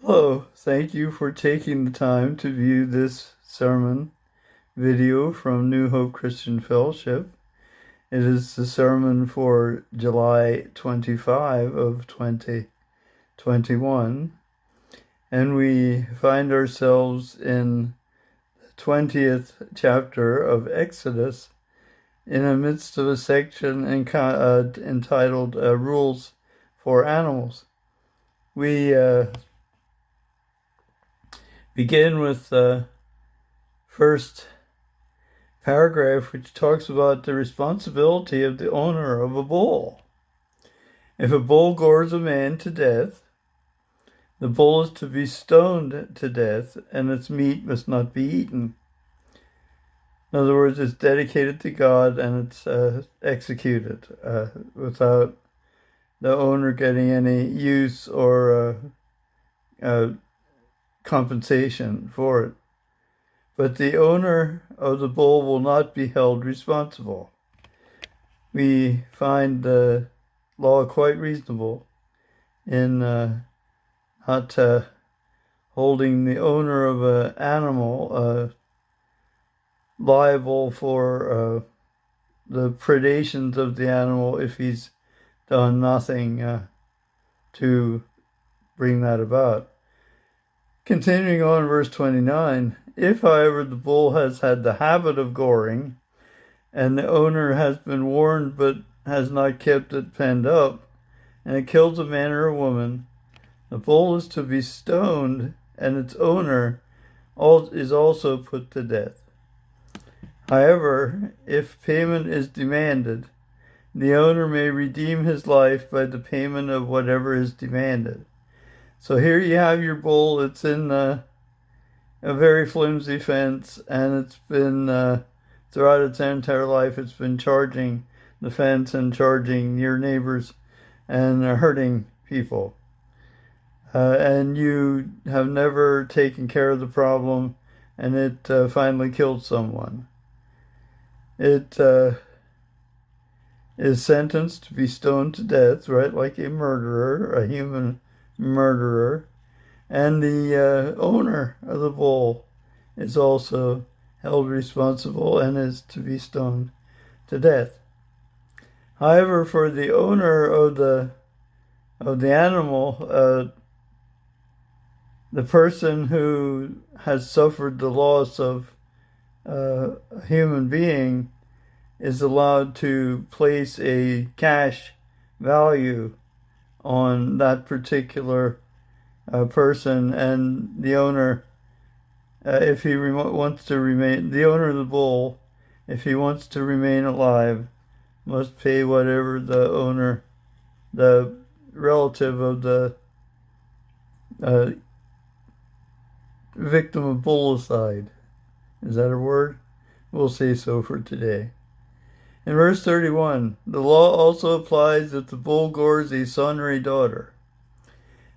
Hello, thank you for taking the time to view this sermon video from New Hope Christian Fellowship. It is the sermon for July 25 of 2021, and we find ourselves in the 20th chapter of Exodus in the midst of a section entitled Rules for Animals. We begin with the first paragraph, which talks about the responsibility of the owner of a bull. If a bull gores a man to death, the bull is to be stoned to death, and its meat must not be eaten. In other words, it's dedicated to God, and it's executed without the owner getting any use or compensation for it. But the owner of the bull will not be held responsible. We find the law quite reasonable in not holding the owner of an animal liable for the predations of the animal if he's done nothing to bring that about. Continuing on, verse 29, if, however, the bull has had the habit of goring, and the owner has been warned but has not kept it penned up, and it kills a man or a woman, the bull is to be stoned, and its owner is also put to death. However, if payment is demanded, the owner may redeem his life by the payment of whatever is demanded. So here you have your bull. It's in a very flimsy fence, and it's been, throughout its entire life, it's been charging the fence and charging your neighbors and hurting people. And you have never taken care of the problem, and it finally killed someone. It is sentenced to be stoned to death, right, like a murderer, a human murderer, and the owner of the bull is also held responsible and is to be stoned to death. However, for the owner of the animal, the person who has suffered the loss of a human being is allowed to place a cash value on that particular person, and the owner, if he wants to remain, the owner of the bull, if he wants to remain alive, must pay whatever the owner, the relative of the victim of bullicide. Is that a word? We'll say so for today. In verse 31, the law also applies if the bull gores a son or a daughter.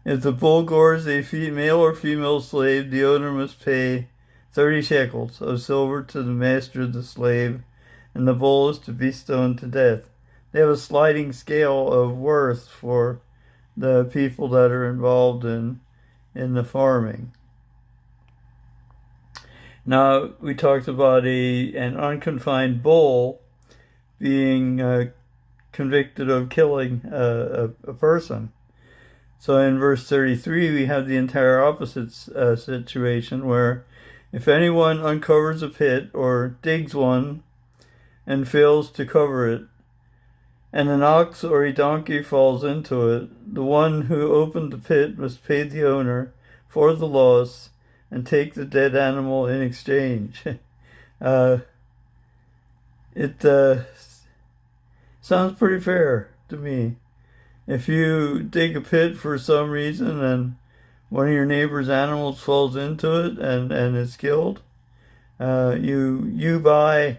If the bull gores a male or female slave, the owner must pay 30 shekels of silver to the master of the slave, and the bull is to be stoned to death. They have a sliding scale of worth for the people that are involved in the farming. Now, we talked about an unconfined bull being convicted of killing a person. So in verse 33, we have the entire opposite situation where if anyone uncovers a pit or digs one and fails to cover it, and an ox or a donkey falls into it, the one who opened the pit must pay the owner for the loss and take the dead animal in exchange. It sounds pretty fair to me. If you dig a pit for some reason and one of your neighbor's animals falls into it and is killed, you buy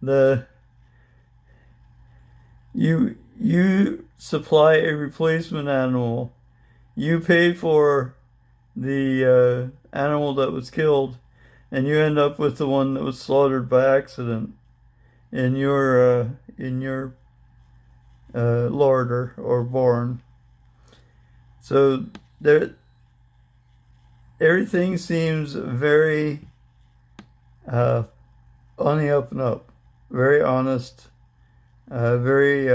the you supply a replacement animal. You pay for the animal that was killed, and you end up with the one that was slaughtered by accident in your larder or barn. So there, everything seems very on the up and up, very honest, very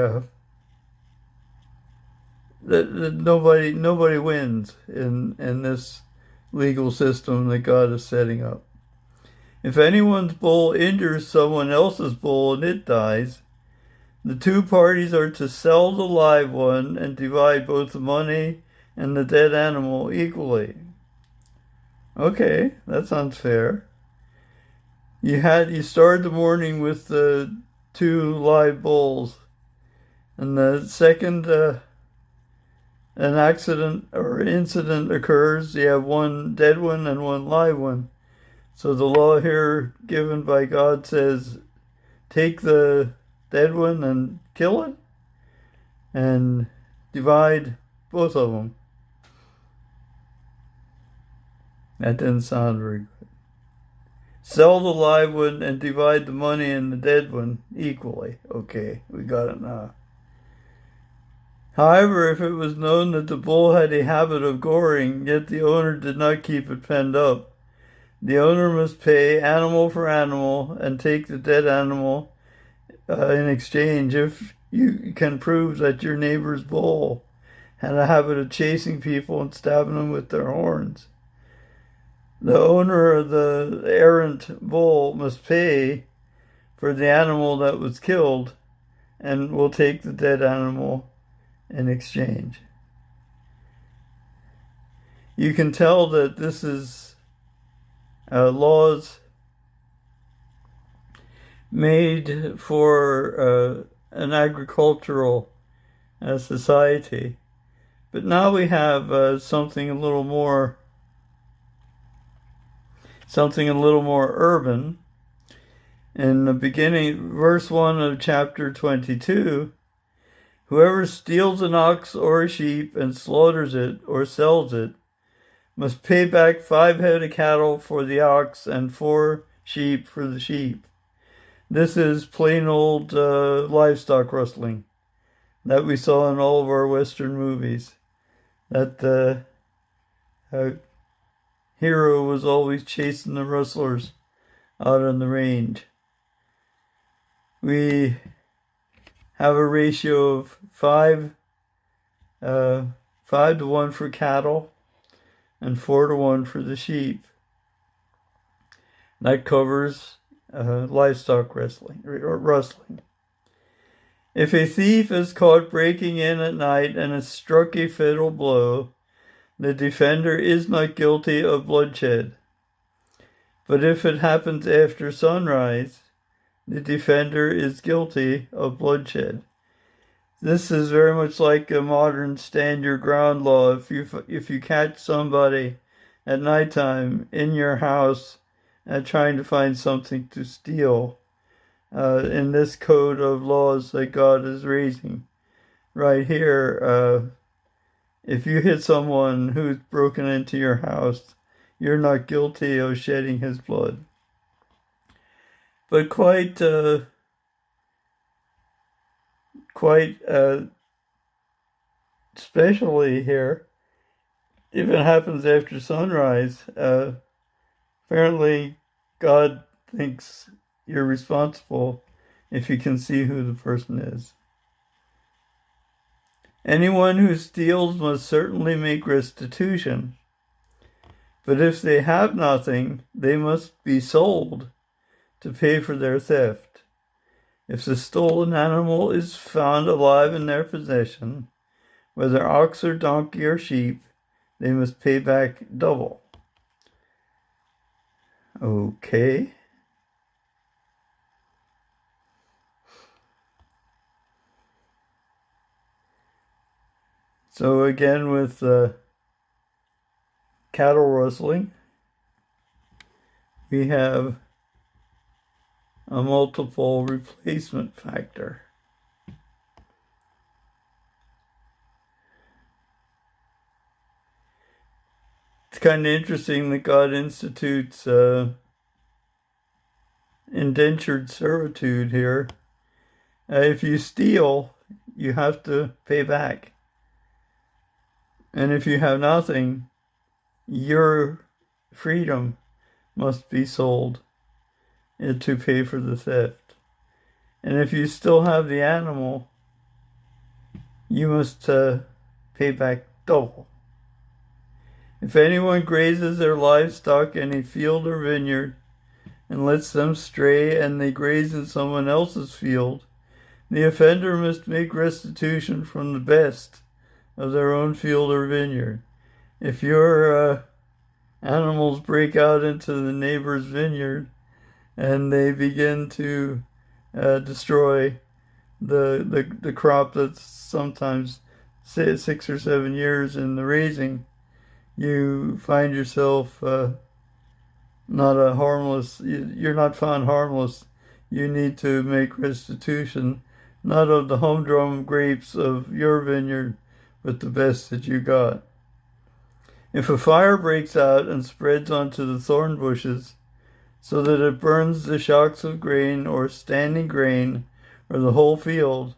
that nobody wins in this legal system that God is setting up. If anyone's bull injures someone else's bull and it dies, the two parties are to sell the live one and divide both the money and the dead animal equally. Okay, that sounds fair. You started the morning with the two live bulls, and the second an accident or incident occurs, you have one dead one and one live one. So the law here given by God says, take the dead one and kill it, and divide both of them. That didn't sound very good. Sell the live one and divide the money and the dead one equally. Okay, we got it now. However, if it was known that the bull had a habit of goring, yet the owner did not keep it penned up, the owner must pay animal for animal and take the dead animal in exchange if you can prove that your neighbor's bull had a habit of chasing people and stabbing them with their horns. The owner of the errant bull must pay for the animal that was killed and will take the dead animal in exchange. You can tell that this is laws made for an agricultural society. But now we have something a little more urban. In the beginning, verse 1 of chapter 22, whoever steals an ox or a sheep and slaughters it or sells it must pay back 5 head of cattle for the ox and 4 sheep for the sheep. This is plain old livestock rustling that we saw in all of our Western movies. That hero was always chasing the rustlers out on the range. We have a ratio of 5 to 1 for cattle and 4 to 1 for the sheep. That covers livestock rustling. If a thief is caught breaking in at night and has struck a fatal blow, the defender is not guilty of bloodshed. But if it happens after sunrise, the defender is guilty of bloodshed. This is very much like a modern stand your ground law. If you catch somebody at nighttime in your house trying to find something to steal, in this code of laws that God is raising right here, if you hit someone who's broken into your house, you're not guilty of shedding his blood. But quite especially here, if it happens after sunrise, apparently God thinks you're responsible if you can see who the person is. Anyone who steals must certainly make restitution, but if they have nothing, they must be sold to pay for their theft. If the stolen animal is found alive in their possession, whether ox or donkey or sheep, they must pay back double. Okay. So again, with cattle rustling, we have a multiple replacement factor. It's kind of interesting that God institutes indentured servitude here. If you steal, you have to pay back. And if you have nothing, you're freedom must be sold to pay for the theft. And if you still have the animal, you must pay back double. If anyone grazes their livestock in a field or vineyard and lets them stray and they graze in someone else's field, the offender must make restitution from the best of their own field or vineyard. If your animals break out into the neighbor's vineyard and they begin to destroy the crop that's sometimes 6 or 7 years in the raising, you find yourself not a harmless, you're not found harmless. You need to make restitution, not of the humdrum grapes of your vineyard, but the best that you got. If a fire breaks out and spreads onto the thorn bushes, so that it burns the shocks of grain or standing grain or the whole field,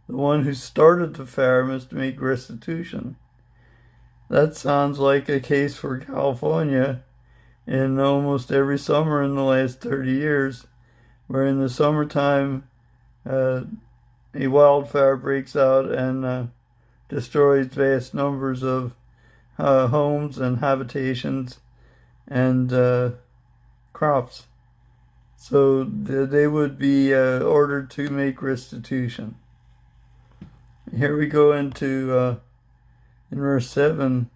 the one who started the fire must make restitution. That sounds like a case for California in almost every summer in the last 30 years, where in the summertime a wildfire breaks out and destroys vast numbers of homes and habitations and crops. So they would be ordered to make restitution. Here we go into in verse 7,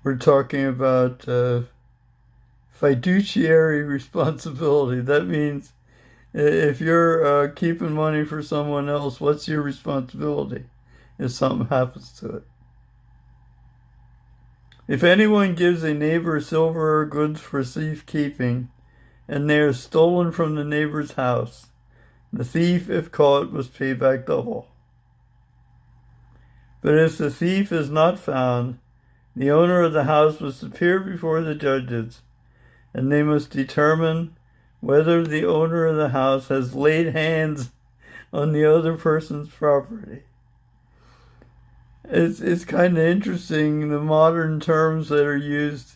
we're talking about fiduciary responsibility. That means if you're keeping money for someone else, what's your responsibility if something happens to it? If anyone gives a neighbor silver or goods for safekeeping, and they are stolen from the neighbor's house, the thief, if caught, must pay back double. But if the thief is not found, the owner of the house must appear before the judges, and they must determine whether the owner of the house has laid hands on the other person's property. It's kind of interesting, the modern terms that are used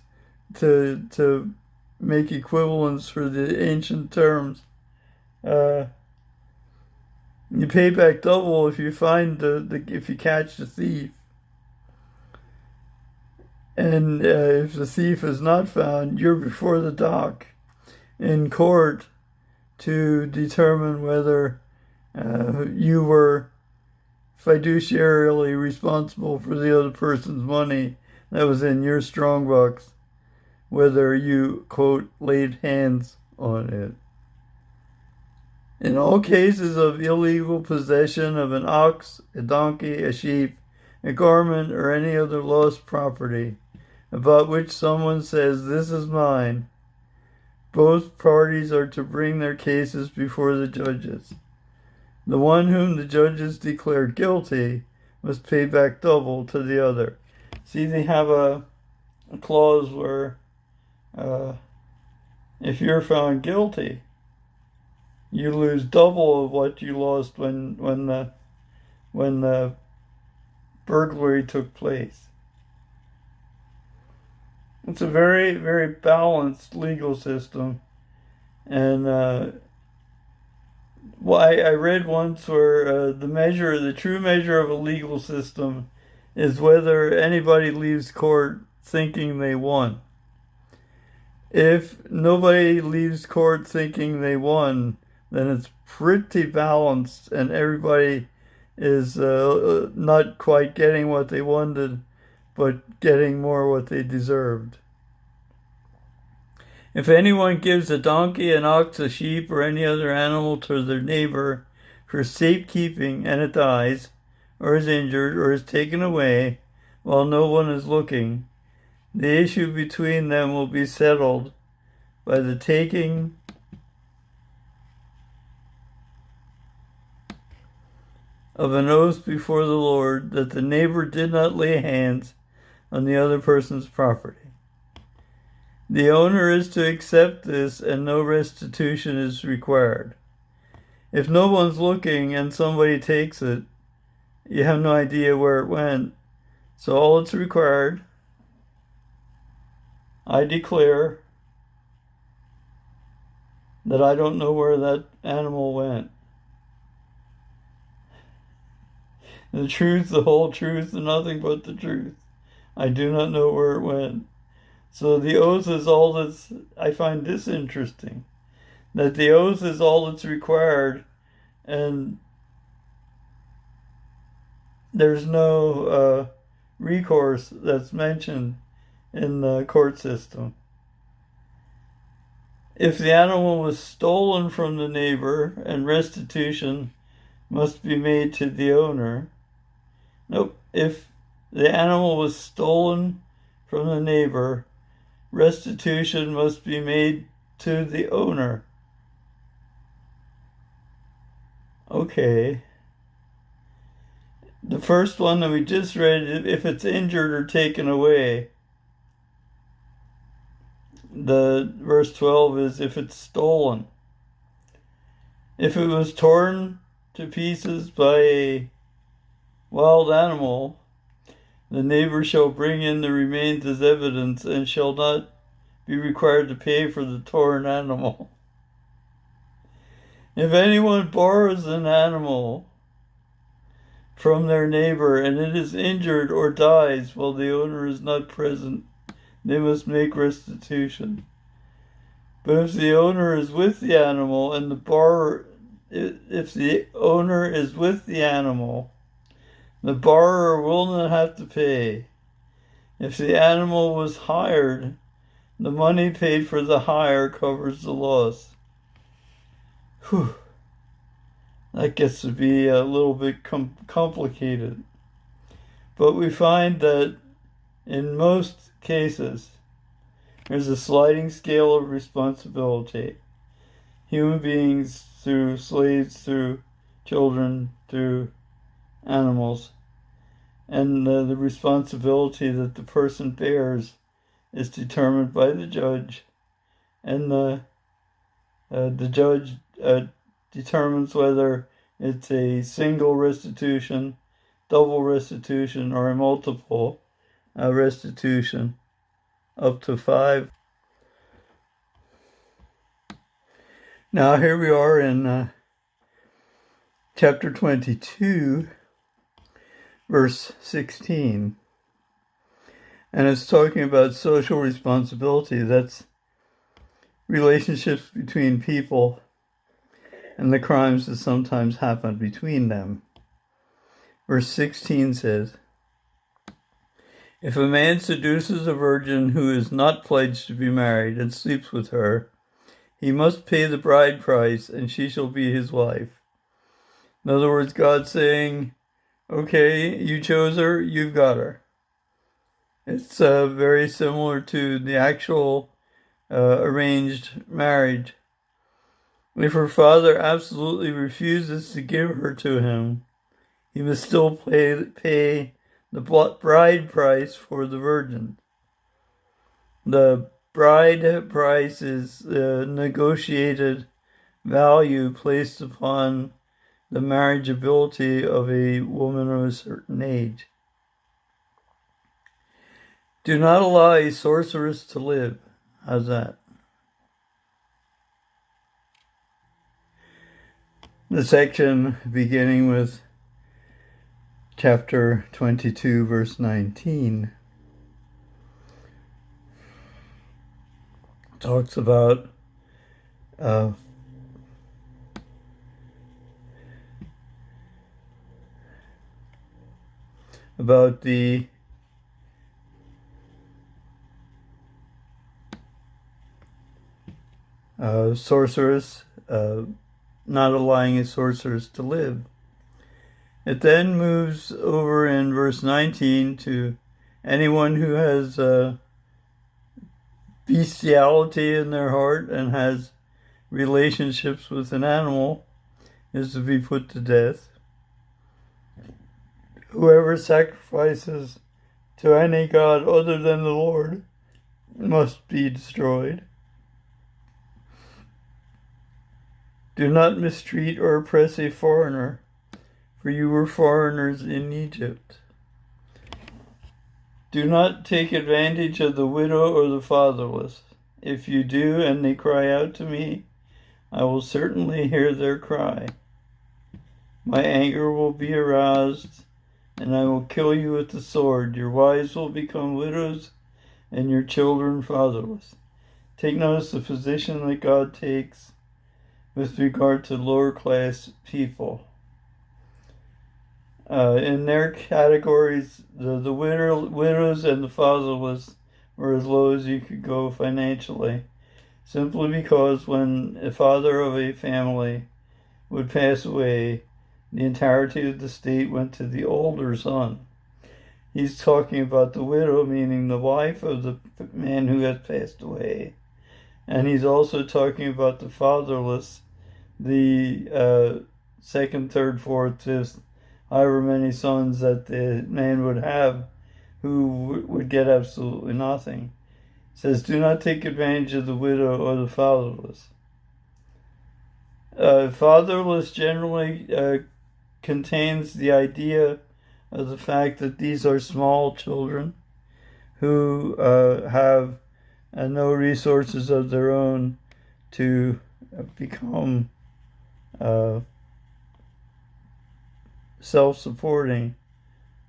to make equivalents for the ancient terms. You pay back double if you find if you catch the thief, and if the thief is not found, you're before the dock in court to determine whether you were fiduciarily responsible for the other person's money that was in your strongbox, whether you, quote, laid hands on it. In all cases of illegal possession of an ox, a donkey, a sheep, a garment, or any other lost property, about which someone says, "This is mine," both parties are to bring their cases before the judges. The one whom the judges declare guilty must pay back double to the other. See, they have a clause where if you're found guilty, you lose double of what you lost when the burglary took place. It's a very, very balanced legal system, and I read once where the true measure of a legal system is whether anybody leaves court thinking they won. If nobody leaves court thinking they won, then it's pretty balanced and everybody is not quite getting what they wanted, but getting more what they deserved. If anyone gives a donkey, an ox, a sheep, or any other animal to their neighbor for safekeeping and it dies, or is injured, or is taken away while no one is looking, the issue between them will be settled by the taking of an oath before the Lord that the neighbor did not lay hands on the other person's property. The owner is to accept this and no restitution is required. If no one's looking and somebody takes it, you have no idea where it went. So all it's required I declare that I don't know where that animal went. The truth, the whole truth, and nothing but the truth. I do not know where it went. So the oath is all that's, I find this interesting, that the oath is all that's required, and there's no recourse that's mentioned in the court system. If the animal was stolen from the neighbor and restitution must be made to the owner. Nope. If the animal was stolen from the neighbor, restitution must be made to the owner. Okay. The first one that we just read, if it's injured or taken away. The verse 12 is if it's stolen. If it was torn to pieces by a wild animal, the neighbor shall bring in the remains as evidence and shall not be required to pay for the torn animal. If anyone borrows an animal from their neighbor and it is injured or dies while the owner is not present, they must make restitution. But if the owner is with the animal and the borrower, if the owner is with the animal, the borrower will not have to pay. If the animal was hired, the money paid for the hire covers the loss. Whew. That gets to be a little bit complicated. But we find that in most cases, there's a sliding scale of responsibility. Human beings through slaves, through children, through animals. And the responsibility that the person bears is determined by the judge. And the judge determines whether it's a single restitution, double restitution, or a multiple restitution, up to 5. Now here we are in chapter 22, verse 16. And it's talking about social responsibility. That's relationships between people and the crimes that sometimes happen between them. Verse 16 says, if a man seduces a virgin who is not pledged to be married and sleeps with her, he must pay the bride price and she shall be his wife. In other words, God's saying, okay, you chose her, you've got her. It's very similar to the actual arranged marriage. If her father absolutely refuses to give her to him, he must still pay the bride price for the virgin. The bride price is the negotiated value placed upon the marriageability of a woman of a certain age. Do not allow a sorceress to live. How's that? The section beginning with chapter 22, verse 19, talks about the sorceress, not allowing a sorceress to live. It then moves over in verse 19 to anyone who has bestiality in their heart and has relationships with an animal is to be put to death. Whoever sacrifices to any god other than the Lord must be destroyed. Do not mistreat or oppress a foreigner, for you were foreigners in Egypt. Do not take advantage of the widow or the fatherless. If you do and they cry out to me, I will certainly hear their cry. My anger will be aroused, and I will kill you with the sword. Your wives will become widows, and your children fatherless. Take notice the position that God takes with regard to lower class people. In their categories, the widows and the fatherless were as low as you could go financially, simply because when a father of a family would pass away, the entirety of the estate went to the older son. He's talking about the widow, meaning the wife of the man who has passed away. And he's also talking about the fatherless, the second, third, fourth, fifth, however many sons that the man would have who would get absolutely nothing. It says, do not take advantage of the widow or the fatherless. Fatherless generally contains the idea of the fact that these are small children who have no resources of their own to become self-supporting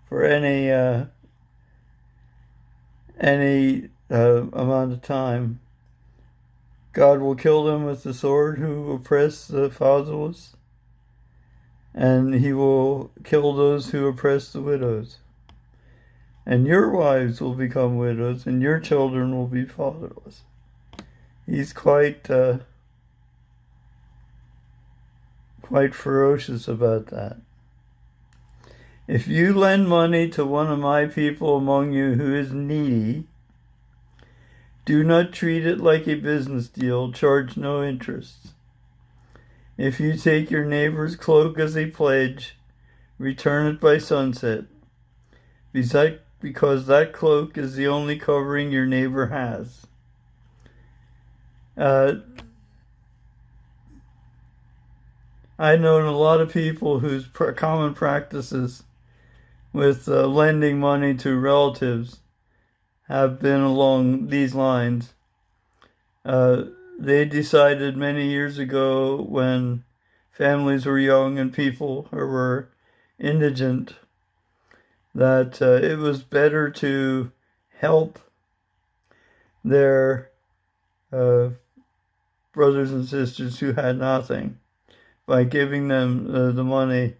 for any amount of time. God will kill them with the sword who oppress the fatherless, and he will kill those who oppress the widows. And your wives will become widows, and your children will be fatherless. He's quite ferocious about that. If you lend money to one of my people among you who is needy, do not treat it like a business deal. Charge no interest. If you take your neighbor's cloak as a pledge, return it by sunset, because that cloak is the only covering your neighbor has. I've known a lot of people whose common practices with lending money to relatives have been along these lines. They decided many years ago, when families were young and people were indigent, that it was better to help their brothers and sisters who had nothing by giving them the money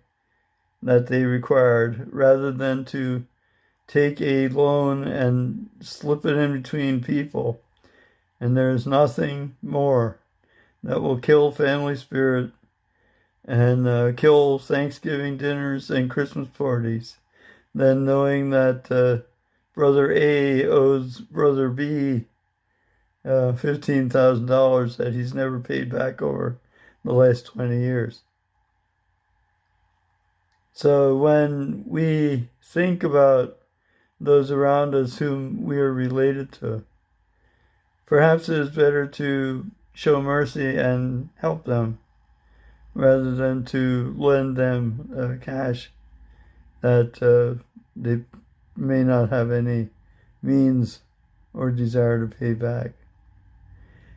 that they required, rather than to take a loan and slip it in between people. And there is nothing more that will kill family spirit and kill Thanksgiving dinners and Christmas parties than knowing that Brother A owes Brother B $15,000 that he's never paid back over the last 20 years. So when we think about those around us whom we are related to, perhaps it is better to show mercy and help them rather than to lend them cash that they may not have any means or desire to pay back.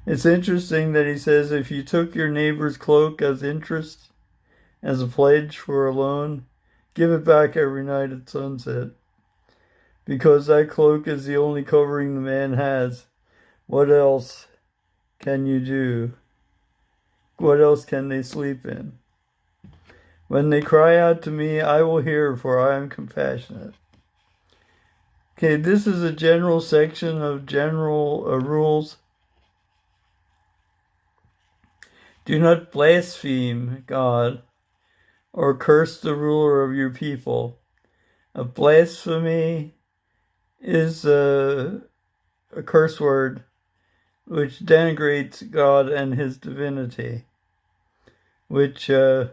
It's interesting that he says, if you took your neighbor's cloak as interest, as a pledge for a loan, give it back every night at sunset, because that cloak is the only covering the man has. What else can you do? What else can they sleep in? When they cry out to me, I will hear, for I am compassionate. Okay, this is a general section of general rules. Do not blaspheme God or curse the ruler of your people. A blasphemy is a curse word which denigrates God and his divinity, which a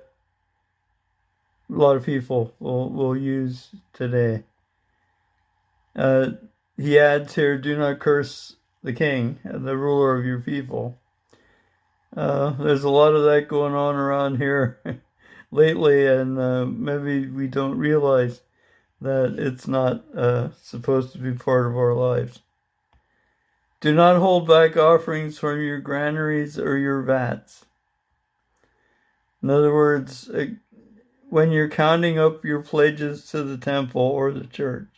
lot of people will use today. He adds here, do not curse the king and the ruler of your people. There's a lot of that going on around here lately, and maybe we don't realize that it's not supposed to be part of our lives. Do not hold back offerings from your granaries or your vats. In other words, when you're counting up your pledges to the temple or the church,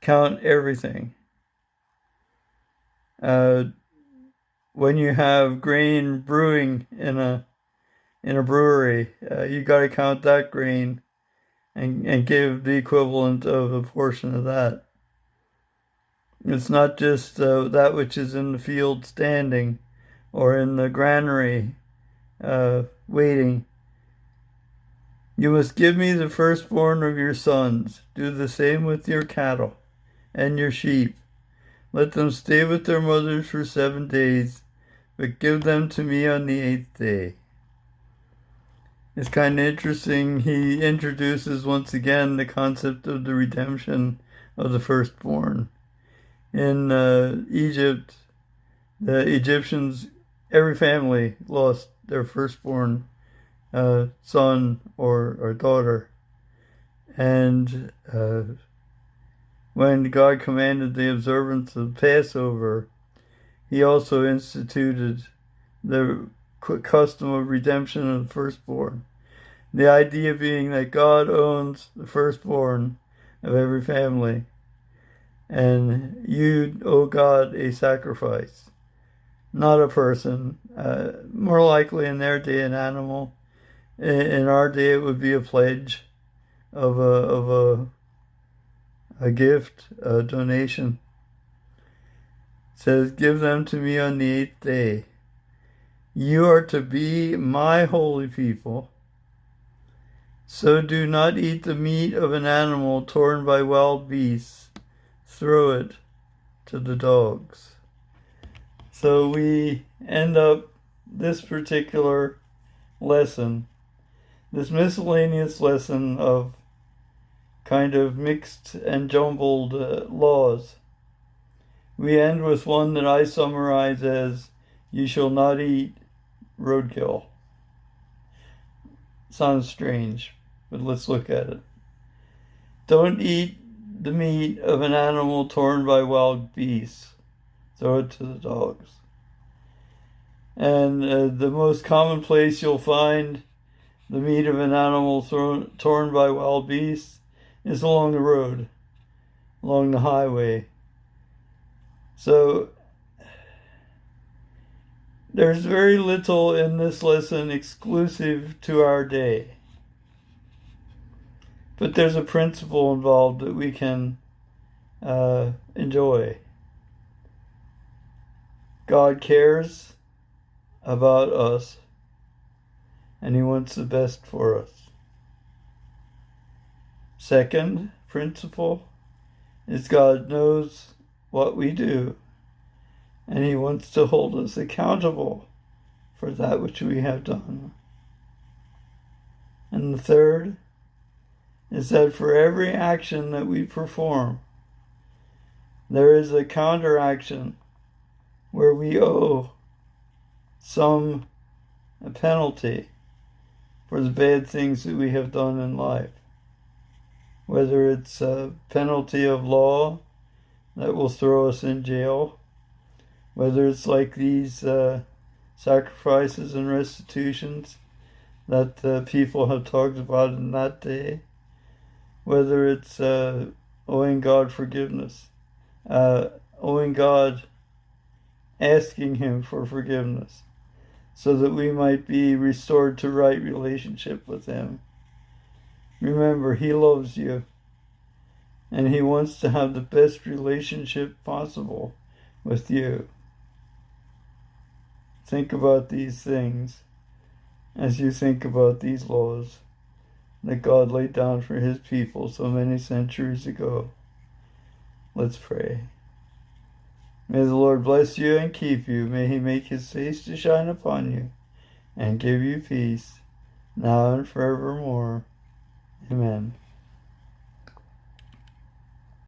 count everything. When you have grain brewing in a brewery, you got to count that grain and give the equivalent of a portion of that. It's not just that which is in the field standing or in the granary waiting. You must give me the firstborn of your sons. Do the same with your cattle and your sheep. Let them stay with their mothers for 7 days, but give them to me on the 8th day. It's kind of interesting. He introduces once again the concept of the redemption of the firstborn. In Egypt, the Egyptians, every family lost their firstborn son or daughter. And when God commanded the observance of Passover, he also instituted the custom of redemption of the firstborn. The idea being that God owns the firstborn of every family. And you owe God a sacrifice, not a person. More likely in their day, an animal. In our day, it would be a pledge of a gift, a donation. It says, give them to me on the 8th day. You are to be my holy people. So do not eat the meat of an animal torn by wild beasts. Throw it to the dogs. So we end up this particular lesson, this miscellaneous lesson of kind of mixed and jumbled laws. We end with one that I summarize as, you shall not eat roadkill. Sounds strange, but let's look at it. Don't eat the meat of an animal torn by wild beasts. Throw it to the dogs. And the most common place you'll find the meat of an animal torn by wild beasts is along the road, along the highway. So there's very little in this lesson exclusive to our day. But there's a principle involved that we can enjoy. God cares about us, and he wants the best for us. Second principle is God knows what we do, and he wants to hold us accountable for that which we have done. And the third is that for every action that we perform, there is a counteraction where we owe some penalty for the bad things that we have done in life. Whether it's a penalty of law that will throw us in jail, whether it's like these sacrifices and restitutions that the people have talked about in that day, whether it's owing God forgiveness, owing God, asking him for forgiveness, so that we might be restored to right relationship with him. Remember, he loves you, and he wants to have the best relationship possible with you. Think about these things as you think about these laws that God laid down for his people so many centuries ago. Let's pray. May the Lord bless you and keep you. May he make his face to shine upon you and give you peace, now and forevermore. Amen.